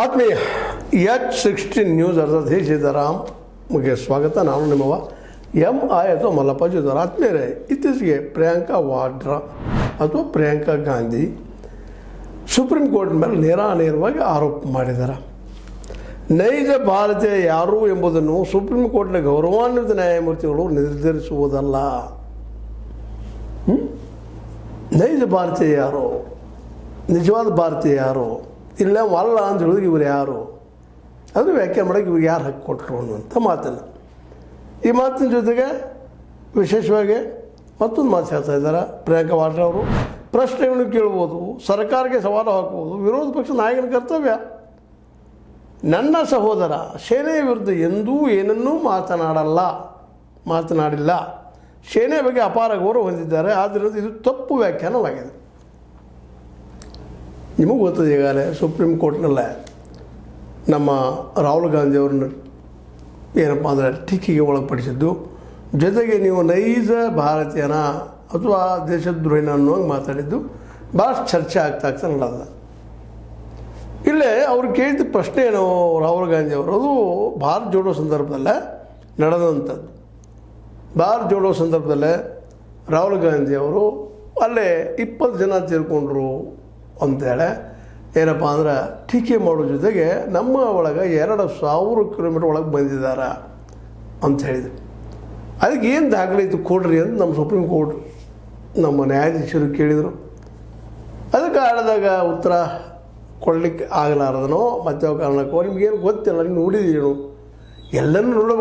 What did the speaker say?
ಆತ್ಮೀಯ H16 news ಅರ್ಥ ಸೀತಾರಾಮ್ಗೆ ಸ್ವಾಗತ. ನಾನು ನಿಮ್ಮವ MI ಅಥವಾ ಮಲ್ಲಪ್ಪ ಜೋದರ್. ಆತ್ಮೀಯರೇ, ಇತ್ತೀಚೆಗೆ ಪ್ರಿಯಾಂಕಾ ವಾಡ್ರಾ ಅಥವಾ ಪ್ರಿಯಾಂಕಾ ಗಾಂಧಿ ಸುಪ್ರೀಂ ಕೋರ್ಟ್ ಮೇಲೆ ನೇರವಾಗಿ ಆರೋಪ ಮಾಡಿದ್ದಾರೆ. ನೈಜ ಭಾರತೀಯ ಯಾರು ಎಂಬುದನ್ನು ಸುಪ್ರೀಂ ಕೋರ್ಟ್ನ ಗೌರವಾನ್ವಿತ ನ್ಯಾಯಮೂರ್ತಿಗಳು ನಿರ್ಧರಿಸುವುದಲ್ಲ. ನೈಜ ಭಾರತೀಯ ಯಾರು, ನಿಜವಾದ ಭಾರತೀಯ ಯಾರು, ಇಲ್ಲ ಅಲ್ಲ ಅಂತ ಹೇಳಿದ್ರೆ ಇವರು ಯಾರು, ಅದು ವ್ಯಾಖ್ಯಾನ ಮಾಡೋಕ್ಕೆ ಇವ್ರಿಗೆ ಯಾರು ಹಕ್ಕು ಕೊಟ್ಟರು ಅನ್ನುವಂಥ ಮಾತನ್ನು. ಈ ಮಾತಿನ ಜೊತೆಗೆ ವಿಶೇಷವಾಗಿ ಮತ್ತೊಂದು ಮಾತು ಹೇಳ್ತಾ ಇದ್ದಾರೆ. ಪ್ರಿಯಾಂಕಾ ವಾಡ್ರಾ ಅವರು ಪ್ರಶ್ನೆಗಳನ್ನು ಕೇಳ್ಬೋದು, ಸರ್ಕಾರಕ್ಕೆ ಸವಾಲು ಹಾಕ್ಬೋದು. ವಿರೋಧ ಪಕ್ಷ ನಾಯಕನ ಕರ್ತವ್ಯ. ನನ್ನ ಸಹೋದರ ಸೇನೆಯ ವಿರುದ್ಧ ಎಂದೂ ಏನನ್ನೂ ಮಾತನಾಡಿಲ್ಲ. ಸೇನೆಯ ಬಗ್ಗೆ ಅಪಾರ ಗೌರವ ಹೊಂದಿದ್ದಾರೆ. ಆದ್ದರಿಂದ ಇದು ತಪ್ಪು ವ್ಯಾಖ್ಯಾನವಾಗಿದೆ. ನಿಮಗೆ ಗೊತ್ತದೆ, ಈಗಾಗಲೇ ಸುಪ್ರೀಂ ಕೋರ್ಟ್ನಲ್ಲೇ ನಮ್ಮ ರಾಹುಲ್ ಗಾಂಧಿ ಅವ್ರನ್ನ ಏನಪ್ಪ ಅಂದರೆ ಟೀಕೆಗೆ ಒಳಪಡಿಸಿದ್ದು, ಜೊತೆಗೆ ನೀವು ನೈಜ ಭಾರತೀಯನ ಅಥವಾ ದೇಶದ್ರೋಹಿನ ಅನ್ನುವಂಗೆ ಮಾತಾಡಿದ್ದು ಭಾಳ ಚರ್ಚೆ ಆಗ್ತಾ ನಡೆದ. ಇಲ್ಲೇ ಅವ್ರು ಕೇಳಿದ ಪ್ರಶ್ನೆ ಏನು, ರಾಹುಲ್ ಗಾಂಧಿ ಅವರು, ಅದು ಭಾರತ್ ಜೋಡೋ ಸಂದರ್ಭದಲ್ಲೇ ನಡೆದಂಥದ್ದು. ಭಾರತ್ ಜೋಡೋ ಸಂದರ್ಭದಲ್ಲೇ ರಾಹುಲ್ ಗಾಂಧಿ ಅವರು ಅಲ್ಲೇ 20 ಜನ ತೀರ್ಕೊಂಡ್ರು ಅಂತೇಳಿ ಏನಪ್ಪ ಅಂದ್ರೆ ಟೀಕೆ ಮಾಡೋ ಜೊತೆಗೆ ನಮ್ಮ ಒಳಗೆ 2,000 ಕಿಲೋಮೀಟ್ರ್ ಒಳಗೆ ಬಂದಿದ್ದಾರೆ ಅಂತ ಹೇಳಿದರು. ಅದಕ್ಕೆ ಏನು ದಾಖಲಾತಿ ಕೊಡ್ರಿ ಅಂತ ನಮ್ಮ ಸುಪ್ರೀಂ ಕೋರ್ಟ್ ನಮ್ಮ ನ್ಯಾಯಾಧೀಶರು ಕೇಳಿದರು. ಅದಕ್ಕೆ ಆಡಿದಾಗ ಉತ್ತರ ಕೊಡಲಿಕ್ಕೆ ಆಗಲಾರದನೋ ಮತ್ತೆ ಕಾರಣಕ್ಕೋ ನಿಮಗೇನು ಗೊತ್ತಿಲ್ಲ, ನೀವು ನೋಡಿದ್ದೀನು, ಎಲ್ಲನೂ ನೋಡಬೇಕು.